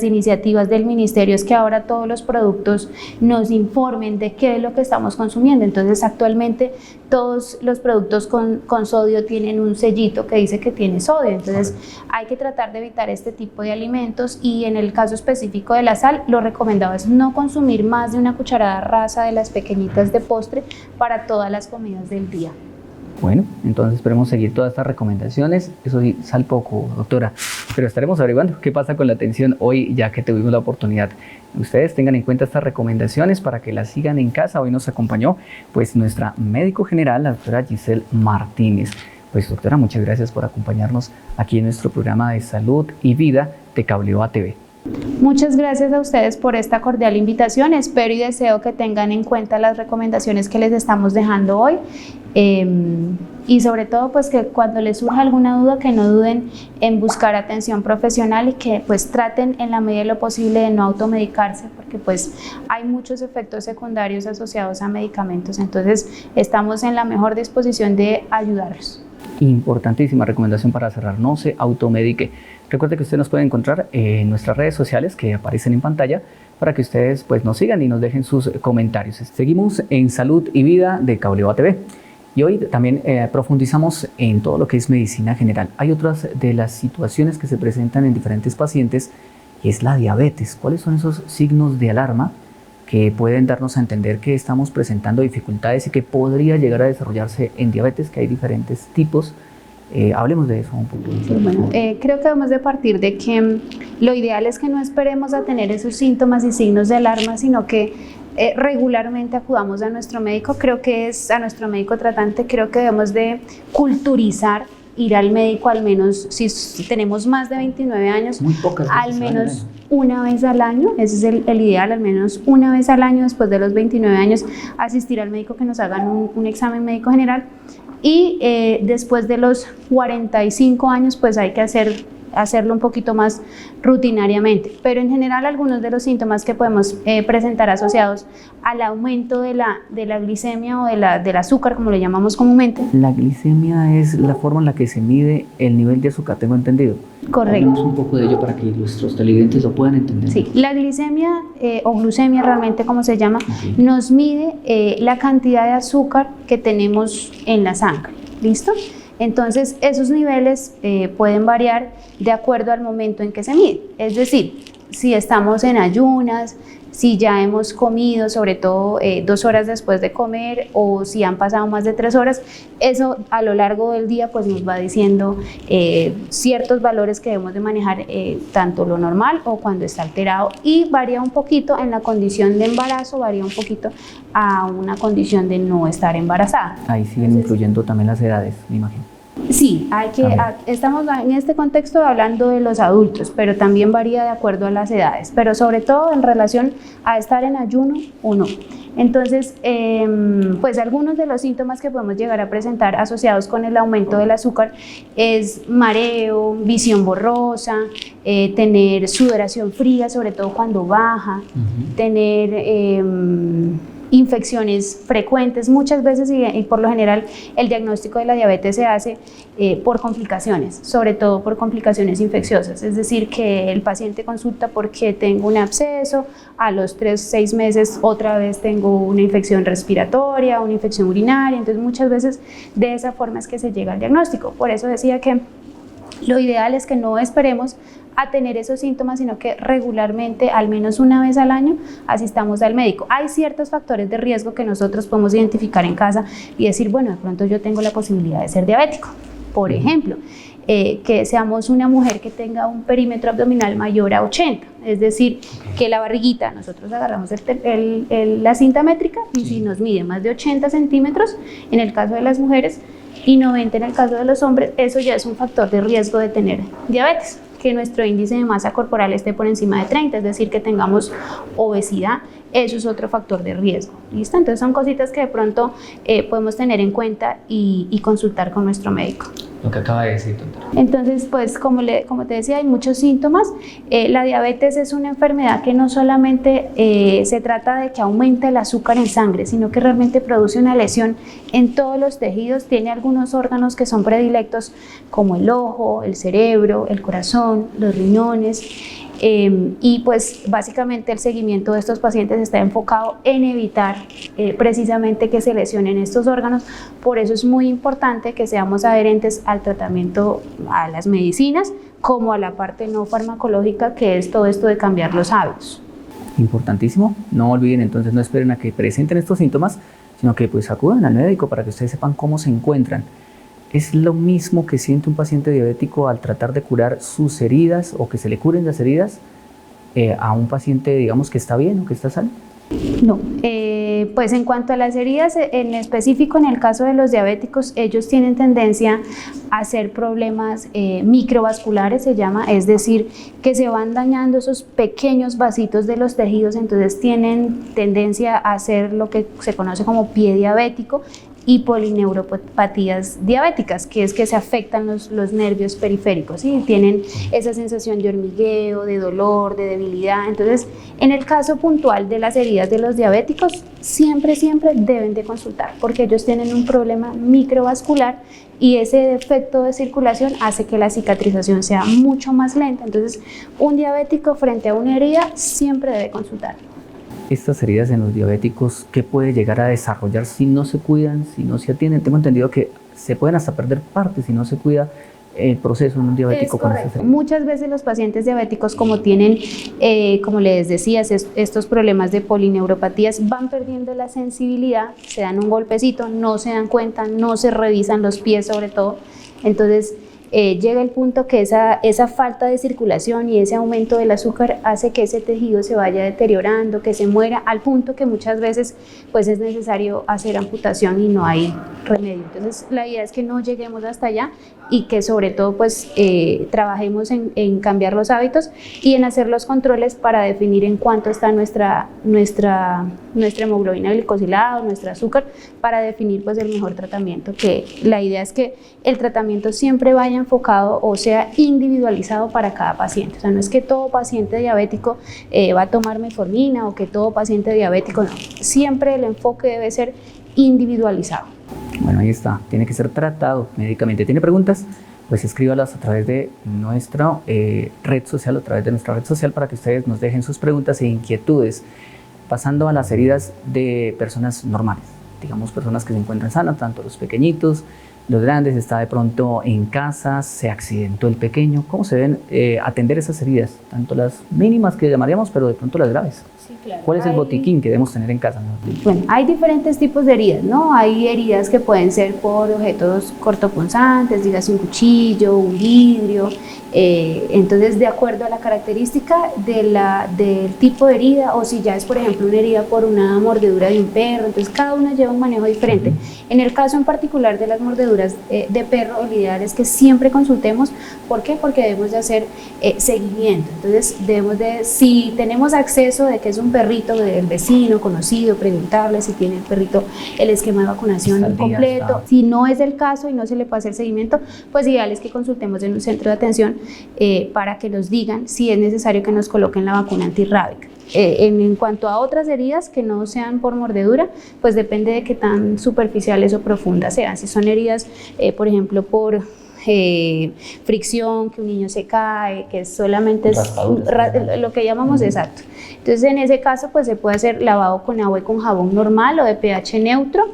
iniciativas del ministerio es que ahora todos los productos nos informen de qué es lo que estamos consumiendo. Entonces actualmente todos los productos con sodio tienen un sellito que dice que tiene sodio, entonces hay que tratar de evitar este tipo de alimentos, y en el caso específico de la sal, lo recomendado es no consumir más de una cucharada rasa de las pequeñitas de postre para todas las comidas del día. Bueno, entonces esperemos seguir todas estas recomendaciones. Eso sí, sal poco, doctora, pero estaremos averiguando qué pasa con la atención hoy, ya que tuvimos la oportunidad. Ustedes tengan en cuenta estas recomendaciones para que las sigan en casa. Hoy nos acompañó pues nuestra médico general, la doctora Giselle Martínez. Pues doctora, muchas gracias por acompañarnos aquí en nuestro programa de Salud y Vida de Cableoa TV. Muchas gracias a ustedes por esta cordial invitación. Espero y deseo que tengan en cuenta las recomendaciones que les estamos dejando hoy, y sobre todo pues que cuando les surja alguna duda, que no duden en buscar atención profesional, y que pues traten en la medida de lo posible de no automedicarse, porque pues hay muchos efectos secundarios asociados a medicamentos. Entonces estamos en la mejor disposición de ayudarlos. Importantísima recomendación para cerrar: no se automedique. Recuerde que usted nos puede encontrar en nuestras redes sociales que aparecen en pantalla para que ustedes pues nos sigan y nos dejen sus comentarios. Seguimos en Salud y Vida de Cableoa TV, y hoy también profundizamos en todo lo que es medicina general. Hay otras de las situaciones que se presentan en diferentes pacientes, y es la diabetes. ¿Cuáles son esos signos de alarma que pueden darnos a entender que estamos presentando dificultades y que podría llegar a desarrollarse en diabetes, que hay diferentes tipos? Hablemos de eso un poco. Sí, bueno, creo que debemos de partir de que lo ideal es que no esperemos a tener esos síntomas y signos de alarma, sino que regularmente acudamos a nuestro médico. Creo que es a nuestro médico tratante. Creo que debemos de culturizar ir al médico, al menos si tenemos más de 29 años, al menos una vez al año. Ese es el ideal, al menos una vez al año después de los 29 años asistir al médico, que nos hagan un examen médico general. Y después de los 45 años pues hay que hacerlo un poquito más rutinariamente, pero en general algunos de los síntomas que podemos presentar asociados al aumento de la glicemia o del azúcar, como le llamamos comúnmente. La glicemia es la forma en la que se mide el nivel de azúcar, tengo entendido. Correcto. Hablamos un poco de ello para que nuestros televidentes lo puedan entender. Sí, la glicemia o glucemia, realmente como se llama, nos mide la cantidad de azúcar que tenemos en la sangre. ¿Listo? Entonces esos niveles pueden variar de acuerdo al momento en que se mide. Es decir, si estamos en ayunas, si ya hemos comido, sobre todo 2 horas después de comer, o si han pasado más de 3 horas, eso a lo largo del día pues nos va diciendo ciertos valores que debemos de manejar, tanto lo normal o cuando está alterado, y varía un poquito en la condición de embarazo, varía un poquito a una condición de no estar embarazada. Ahí siguen influyendo también las edades, me imagino. Sí, estamos en este contexto hablando de los adultos, pero también varía de acuerdo a las edades, pero sobre todo en relación a estar en ayuno o no. Entonces, pues algunos de los síntomas que podemos llegar a presentar asociados con el aumento del azúcar es mareo, visión borrosa, tener sudoración fría, sobre todo cuando baja, tener infecciones frecuentes. Muchas veces y por lo general el diagnóstico de la diabetes se hace por complicaciones, sobre todo por complicaciones infecciosas, es decir, que el paciente consulta porque tengo un absceso, a los 3-6 meses otra vez tengo una infección respiratoria, una infección urinaria. Entonces muchas veces de esa forma es que se llega al diagnóstico. Por eso decía que lo ideal es que no esperemos a tener esos síntomas, sino que regularmente, al menos una vez al año, asistamos al médico. Hay ciertos factores de riesgo que nosotros podemos identificar en casa y decir, bueno, de pronto yo tengo la posibilidad de ser diabético. Por ejemplo, que seamos una mujer que tenga un perímetro abdominal mayor a 80, es decir, que la barriguita, nosotros agarramos la cinta métrica y si nos mide más de 80 centímetros, en el caso de las mujeres, y 90 en el caso de los hombres, eso ya es un factor de riesgo de tener diabetes. Que nuestro índice de masa corporal esté por encima de 30, es decir, que tengamos obesidad, eso es otro factor de riesgo. ¿Listo? Entonces son cositas que de pronto podemos tener en cuenta y consultar con nuestro médico. Lo que acaba de decir, doctora. Entonces, pues como te decía, hay muchos síntomas. La diabetes es una enfermedad que no solamente se trata de que aumente el azúcar en sangre, sino que realmente produce una lesión en todos los tejidos. Tiene algunos órganos que son predilectos, como el ojo, el cerebro, el corazón, los riñones. Y pues básicamente el seguimiento de estos pacientes está enfocado en evitar precisamente que se lesionen estos órganos. Por eso es muy importante que seamos adherentes al tratamiento, a las medicinas, como a la parte no farmacológica, que es todo esto de cambiar los hábitos. Importantísimo, no olviden entonces, no esperen a que presenten estos síntomas, sino que pues acudan al médico para que ustedes sepan cómo se encuentran. ¿Es lo mismo que siente un paciente diabético al tratar de curar sus heridas o que se le curen las heridas a un paciente, digamos, que está bien o que está sano? No, pues en cuanto a las heridas, en específico en el caso de los diabéticos, ellos tienen tendencia a hacer problemas microvasculares, se llama, es decir, que se van dañando esos pequeños vasitos de los tejidos, entonces tienen tendencia a hacer lo que se conoce como pie diabético, y polineuropatías diabéticas, que es que se afectan los nervios periféricos, ¿sí? Tienen esa sensación de hormigueo, de dolor, de debilidad. Entonces, en el caso puntual de las heridas de los diabéticos, siempre deben de consultar, porque ellos tienen un problema microvascular y ese defecto de circulación hace que la cicatrización sea mucho más lenta. Entonces, un diabético frente a una herida siempre debe consultar. Estas heridas en los diabéticos, ¿qué puede llegar a desarrollar si no se cuidan, si no se atienden? Tengo entendido que se pueden hasta perder partes si no se cuida el proceso en un diabético con estas heridas. Muchas veces los pacientes diabéticos, como tienen, como les decía, estos problemas de polineuropatías, van perdiendo la sensibilidad, se dan un golpecito, no se dan cuenta, no se revisan los pies sobre todo, entonces llega el punto que esa falta de circulación y ese aumento del azúcar hace que ese tejido se vaya deteriorando, que se muera, al punto que muchas veces pues es necesario hacer amputación y no hay remedio. Entonces la idea es que no lleguemos hasta allá y que sobre todo pues trabajemos en cambiar los hábitos y en hacer los controles para definir en cuánto está nuestra hemoglobina glicosilada o nuestro azúcar, para definir pues el mejor tratamiento, que la idea es que el tratamiento siempre vaya enfocado o sea individualizado para cada paciente. O sea, no es que todo paciente diabético va a tomar metformina o que todo paciente diabético no. Siempre el enfoque debe ser individualizado. Bueno, ahí está, tiene que ser tratado médicamente. ¿Tiene preguntas? Pues escríbalas a través de nuestra red social, para que ustedes nos dejen sus preguntas e inquietudes. Pasando a las heridas de personas normales, digamos personas que se encuentran sanas, tanto los pequeñitos, los grandes, está de pronto en casa, se accidentó el pequeño. ¿Cómo se deben atender esas heridas? Tanto las mínimas que llamaríamos, pero de pronto las graves. Sí, claro. ¿Cuál es el botiquín que debemos tener en casa? Bueno, hay diferentes tipos de heridas, ¿no? Hay heridas que pueden ser por objetos cortopunzantes, dígase un cuchillo, un vidrio. Entonces, de acuerdo a la característica del tipo de herida, o si ya es, por ejemplo, una herida por una mordedura de un perro, entonces cada una lleva un manejo diferente. En el caso en particular de las mordeduras de perro, lo ideal es que siempre consultemos. ¿Por qué? Porque debemos de hacer seguimiento. Entonces, si tenemos acceso de que es un perrito del vecino, conocido, preguntarle si tiene el perrito el esquema de vacunación completo. Si no es el caso y no se le puede hacer seguimiento, pues ideal es que consultemos en un centro de atención para que nos digan si es necesario que nos coloquen la vacuna antirrábica. En cuanto a otras heridas que no sean por mordedura, pues depende de qué tan superficiales o profundas sean. Si son heridas, por ejemplo, por fricción, que un niño se cae, que solamente es lo que llamamos exacto. Entonces, en ese caso, pues se puede hacer lavado con agua y con jabón normal o de pH neutro.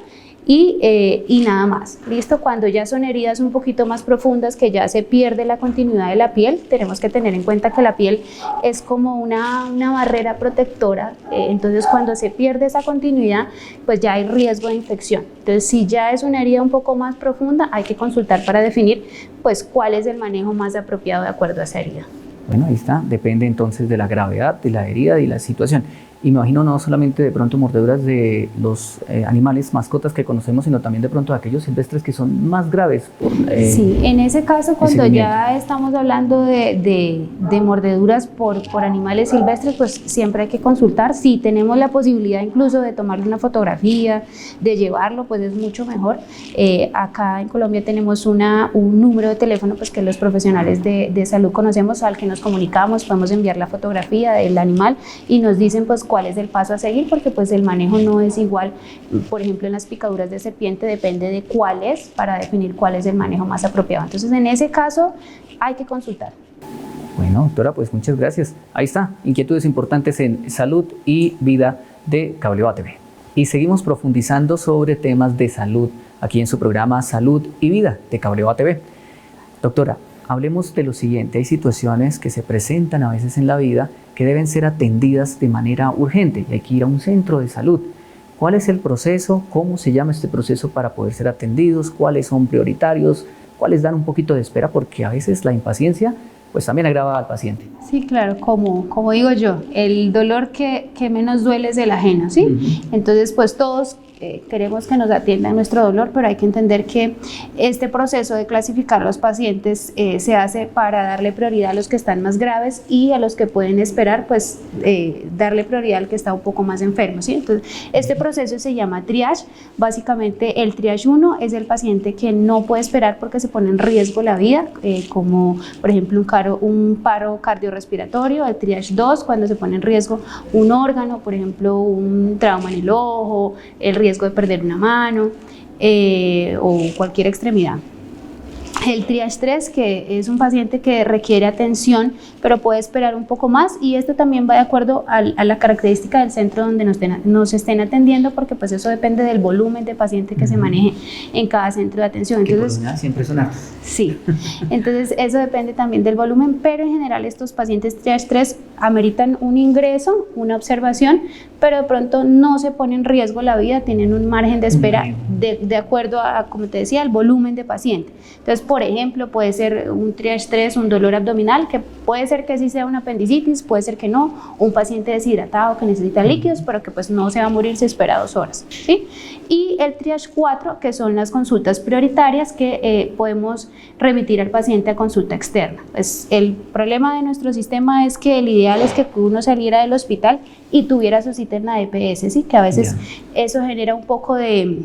y nada más. ¿Listo? Cuando ya son heridas un poquito más profundas, que ya se pierde la continuidad de la piel, tenemos que tener en cuenta que la piel es como una barrera protectora, entonces cuando se pierde esa continuidad, pues ya hay riesgo de infección. Entonces, si ya es una herida un poco más profunda, hay que consultar para definir pues cuál es el manejo más apropiado de acuerdo a esa herida. Bueno, ahí está, depende entonces de la gravedad de la herida y la situación. Y me imagino no solamente de pronto mordeduras de los animales, mascotas que conocemos, sino también de pronto de aquellos silvestres que son más graves. Sí, en ese caso, cuando ya estamos hablando de mordeduras por animales silvestres, pues siempre hay que consultar. Si tenemos la posibilidad incluso de tomarle una fotografía, de llevarlo, pues es mucho mejor. Acá en Colombia tenemos un número de teléfono pues, que los profesionales de salud conocemos, al que nos comunicamos, podemos enviar la fotografía del animal y nos dicen pues cuál es el paso a seguir, porque pues el manejo no es igual. Por ejemplo, en las picaduras de serpiente depende de cuál es, para definir cuál es el manejo más apropiado. Entonces, en ese caso hay que consultar. Bueno, doctora, pues muchas gracias. Ahí está, inquietudes importantes en salud y vida de Cableoa TV. Y seguimos profundizando sobre temas de salud aquí en su programa Salud y Vida de Cableoa TV. Doctora, hablemos de lo siguiente. Hay situaciones que se presentan a veces en la vida que deben ser atendidas de manera urgente y hay que ir a un centro de salud. ¿Cuál es el proceso? ¿Cómo se llama este proceso para poder ser atendidos? ¿Cuáles son prioritarios? ¿Cuáles dan un poquito de espera? Porque a veces la impaciencia pues también agrava al paciente. Sí, claro, como digo yo, el dolor que menos duele es el ajeno, ¿sí? Entonces, pues todos queremos que nos atiendan nuestro dolor, pero hay que entender que este proceso de clasificar a los pacientes se hace para darle prioridad a los que están más graves y a los que pueden esperar, pues darle prioridad al que está un poco más enfermo, ¿sí? Entonces, este proceso se llama triage. Básicamente, el triage 1 es el paciente que no puede esperar porque se pone en riesgo la vida, como por ejemplo un paro cardiorrespiratorio. El triage 2, cuando se pone en riesgo un órgano, por ejemplo un trauma en el ojo, el riesgo de perder una mano o cualquier extremidad. El triage 3, que es un paciente que requiere atención, pero puede esperar un poco más, y esto también va de acuerdo a la característica del centro donde nos estén atendiendo, porque pues eso depende del volumen de paciente que se maneje en cada centro de atención. Entonces, siempre son hartos. Sí, entonces eso depende también del volumen, pero en general estos pacientes triage 3 ameritan un ingreso, una observación, pero de pronto no se pone en riesgo la vida, tienen un margen de espera de acuerdo a, como te decía, el volumen de paciente. Entonces, por ejemplo, puede ser un triage 3, un dolor abdominal, que puede ser que sí sea una apendicitis, puede ser que no, un paciente deshidratado que necesita líquidos, pero que pues no se va a morir si espera 2 horas, ¿sí? Y el triage 4, que son las consultas prioritarias, que podemos remitir al paciente a consulta externa. Pues el problema de nuestro sistema es que el ideal es que uno saliera del hospital y tuviera su cita en la EPS, ¿sí? Que a veces eso genera un poco de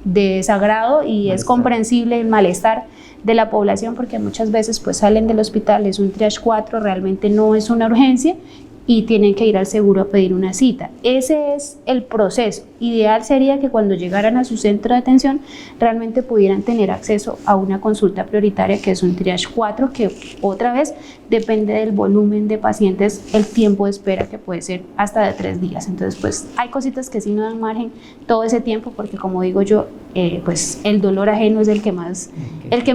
desagrado y es comprensible el malestar de la población, porque muchas veces pues salen del hospital, es un triage 4, realmente no es una urgencia y tienen que ir al seguro a pedir una cita. Ese es el proceso. Ideal sería que cuando llegaran a su centro de atención realmente pudieran tener acceso a una consulta prioritaria, que es un triage 4, que otra vez depende del volumen de pacientes, el tiempo de espera, que puede ser hasta de 3 días. Entonces pues hay cositas que sí no dan margen todo ese tiempo, porque como digo yo, pues el dolor ajeno es el que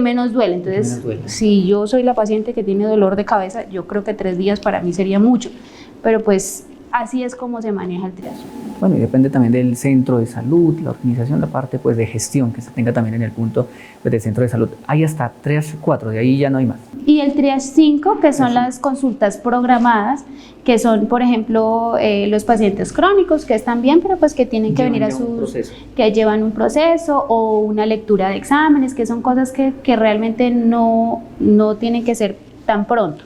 menos duele. Entonces si yo soy la paciente que tiene dolor de cabeza, yo creo que 3 días para mí sería mucho, pero pues así es como se maneja el triage. Bueno, y depende también del centro de salud, la organización, la parte pues de gestión que se tenga también en el punto pues, del centro de salud. Hay hasta triage 4, de ahí ya no hay más. Y el triage 5, que son las consultas programadas, que son, por ejemplo, los pacientes crónicos que están bien, pero pues que tienen que venir a que llevan un proceso o una lectura de exámenes, que son cosas que realmente no tienen que ser tan pronto.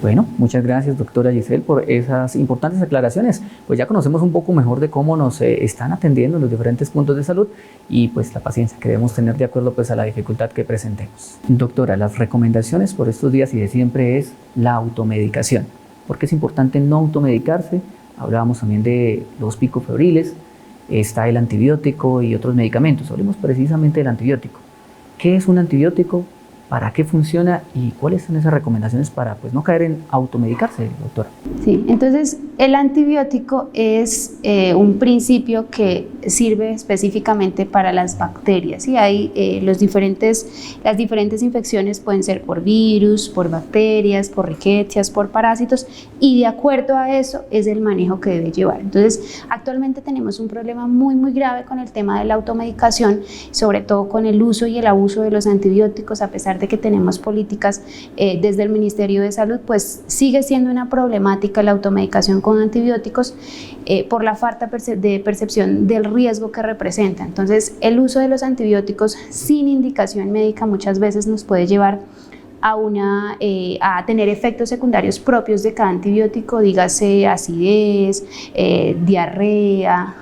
Bueno, muchas gracias, doctora Giselle, por esas importantes aclaraciones. Pues ya conocemos un poco mejor de cómo nos están atendiendo en los diferentes puntos de salud y pues la paciencia que debemos tener de acuerdo pues a la dificultad que presentemos. Doctora, las recomendaciones por estos días y de siempre es la automedicación. ¿Por qué es importante no automedicarse? Hablábamos también de los picos febriles, está el antibiótico y otros medicamentos. Hablemos precisamente del antibiótico. ¿Qué es un antibiótico? ¿Para qué funciona y cuáles son esas recomendaciones para pues, no caer en automedicarse, doctora? Sí, entonces el antibiótico es un principio que sirve específicamente para las bacterias. Y hay las diferentes infecciones pueden ser por virus, por bacterias, por riquecias, por parásitos, y de acuerdo a eso es el manejo que debe llevar. Entonces, actualmente tenemos un problema muy grave con el tema de la automedicación, sobre todo con el uso y el abuso de los antibióticos. A pesar de que tenemos políticas desde el Ministerio de Salud, pues sigue siendo una problemática la automedicación con antibióticos por la falta de percepción del riesgo que representa. Entonces, el uso de los antibióticos sin indicación médica muchas veces nos puede llevar a tener efectos secundarios propios de cada antibiótico, dígase acidez, diarrea,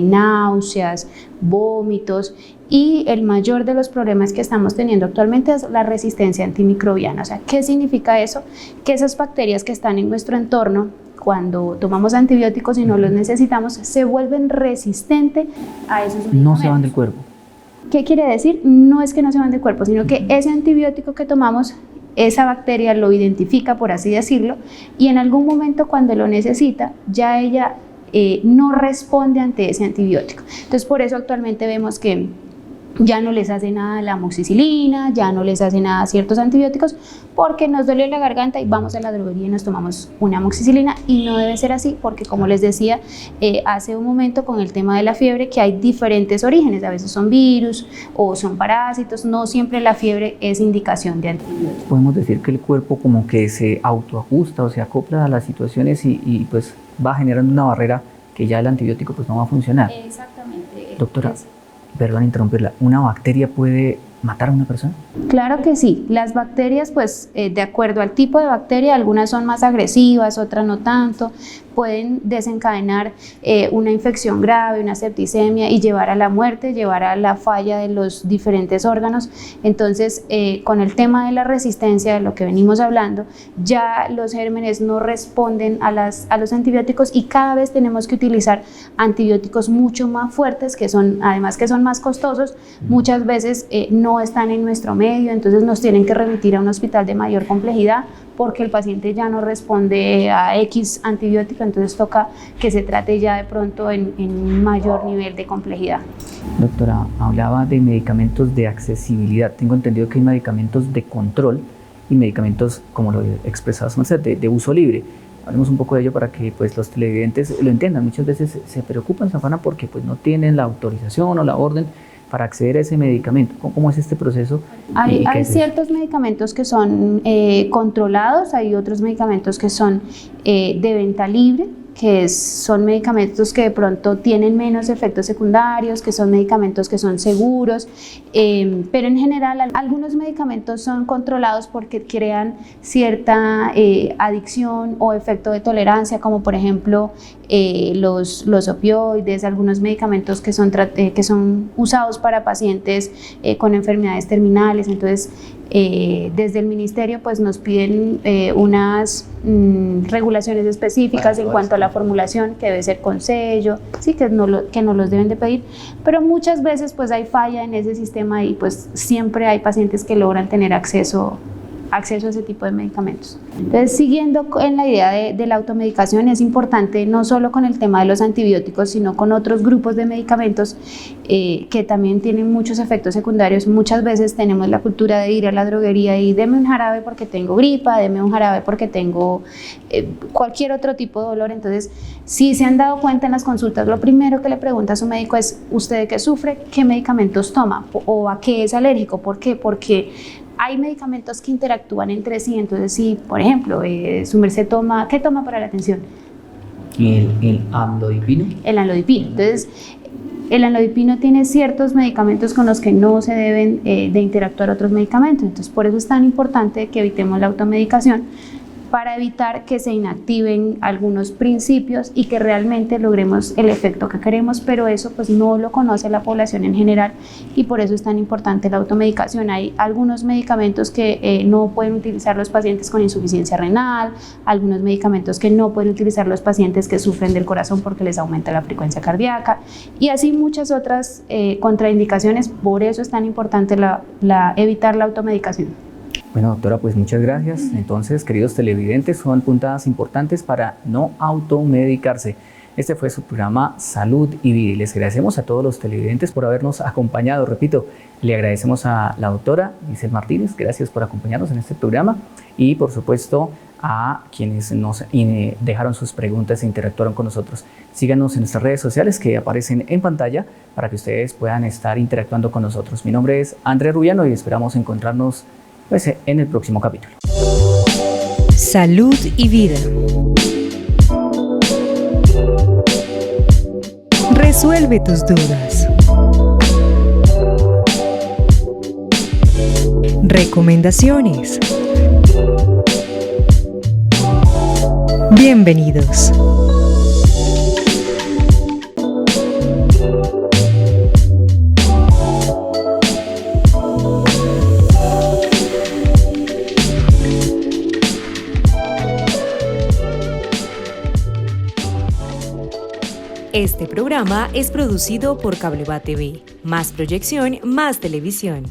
náuseas, vómitos, y el mayor de los problemas que estamos teniendo actualmente es la resistencia antimicrobiana. O sea, ¿qué significa eso? Que esas bacterias que están en nuestro entorno, cuando tomamos antibióticos y no los necesitamos, se vuelven resistentes a esos medicamentos. No se van del cuerpo. ¿Qué quiere decir? No es que no se van del cuerpo, sino que ese antibiótico que tomamos, esa bacteria lo identifica, por así decirlo, y en algún momento cuando lo necesita, ya ella no responde ante ese antibiótico. Entonces, por eso actualmente vemos que ya no les hace nada la amoxicilina, ya no les hace nada ciertos antibióticos, porque nos duele la garganta y vamos a la droguería y nos tomamos una amoxicilina, y no debe ser así, porque como les decía hace un momento con el tema de la fiebre, que hay diferentes orígenes, a veces son virus o son parásitos, no siempre la fiebre es indicación de antibióticos. Podemos decir que el cuerpo como que se autoajusta o se acopla a las situaciones y pues va generando una barrera que ya el antibiótico pues no va a funcionar. Exactamente. Doctora, perdón interrumpirla, ¿una bacteria puede matar a una persona? Claro que sí. Las bacterias, pues de acuerdo al tipo de bacteria, algunas son más agresivas, otras no tanto, pueden desencadenar una infección grave, una septicemia, y llevar a la muerte, llevar a la falla de los diferentes órganos. Entonces, con el tema de la resistencia, de lo que venimos hablando, ya los gérmenes no responden a los antibióticos, y cada vez tenemos que utilizar antibióticos mucho más fuertes, que son, además que son más costosos, muchas veces no están en nuestro medio, entonces nos tienen que remitir a un hospital de mayor complejidad, porque el paciente ya no responde a X antibiótico, entonces toca que se trate ya de pronto en un mayor nivel de complejidad. Doctora, hablaba de medicamentos de accesibilidad. Tengo entendido que hay medicamentos de control y medicamentos, como lo expresabas, de uso libre. Hablemos un poco de ello para que pues, los televidentes lo entiendan. Muchas veces se preocupan, se afanan porque pues, no tienen la autorización o la orden para acceder a ese medicamento. ¿Cómo es este proceso? Hay ciertos medicamentos que son controlados, hay otros medicamentos que son de venta libre, que son medicamentos que de pronto tienen menos efectos secundarios, que son medicamentos que son seguros, pero en general algunos medicamentos son controlados porque crean cierta adicción o efecto de tolerancia, como por ejemplo los opioides, algunos medicamentos que son usados para pacientes con enfermedades terminales. Entonces, desde el ministerio pues nos piden unas regulaciones específicas en cuanto a la formulación, que debe ser con sello, sí, que nos los deben de pedir, pero muchas veces pues hay falla en ese sistema y pues siempre hay pacientes que logran tener acceso a ese tipo de medicamentos. Entonces, siguiendo en la idea de la automedicación, es importante no solo con el tema de los antibióticos, sino con otros grupos de medicamentos que también tienen muchos efectos secundarios. Muchas veces tenemos la cultura de ir a la droguería y deme un jarabe porque tengo gripa, deme un jarabe porque tengo cualquier otro tipo de dolor. Entonces, si se han dado cuenta en las consultas, lo primero que le pregunta a su médico es: ¿usted de qué sufre? ¿Qué medicamentos toma? ¿O a qué es alérgico? ¿Por qué? Porque hay medicamentos que interactúan entre sí. Entonces, si, por ejemplo, su merced toma, ¿qué toma para la tensión? El amlodipino. El amlodipino. Entonces, el amlodipino tiene ciertos medicamentos con los que no se deben de interactuar otros medicamentos. Entonces, por eso es tan importante que evitemos la automedicación, para evitar que se inactiven algunos principios y que realmente logremos el efecto que queremos, pero eso pues no lo conoce la población en general, y por eso es tan importante la automedicación. Hay algunos medicamentos que no pueden utilizar los pacientes con insuficiencia renal, algunos medicamentos que no pueden utilizar los pacientes que sufren del corazón porque les aumenta la frecuencia cardíaca, y así muchas otras contraindicaciones. Por eso es tan importante evitar la automedicación. Bueno, doctora, pues muchas gracias. Entonces, queridos televidentes, son puntadas importantes para no automedicarse. Este fue su programa Salud y Vida. Y les agradecemos a todos los televidentes por habernos acompañado. Repito, le agradecemos a la doctora Giselle Martínez, gracias por acompañarnos en este programa. Y por supuesto a quienes nos dejaron sus preguntas e interactuaron con nosotros. Síganos en nuestras redes sociales que aparecen en pantalla para que ustedes puedan estar interactuando con nosotros. Mi nombre es Andrés Rubiano y esperamos encontrarnos en el próximo capítulo. Salud y Vida. Resuelve tus dudas. Recomendaciones. Bienvenidos. Este programa es producido por Cableva TV. Más proyección, más televisión.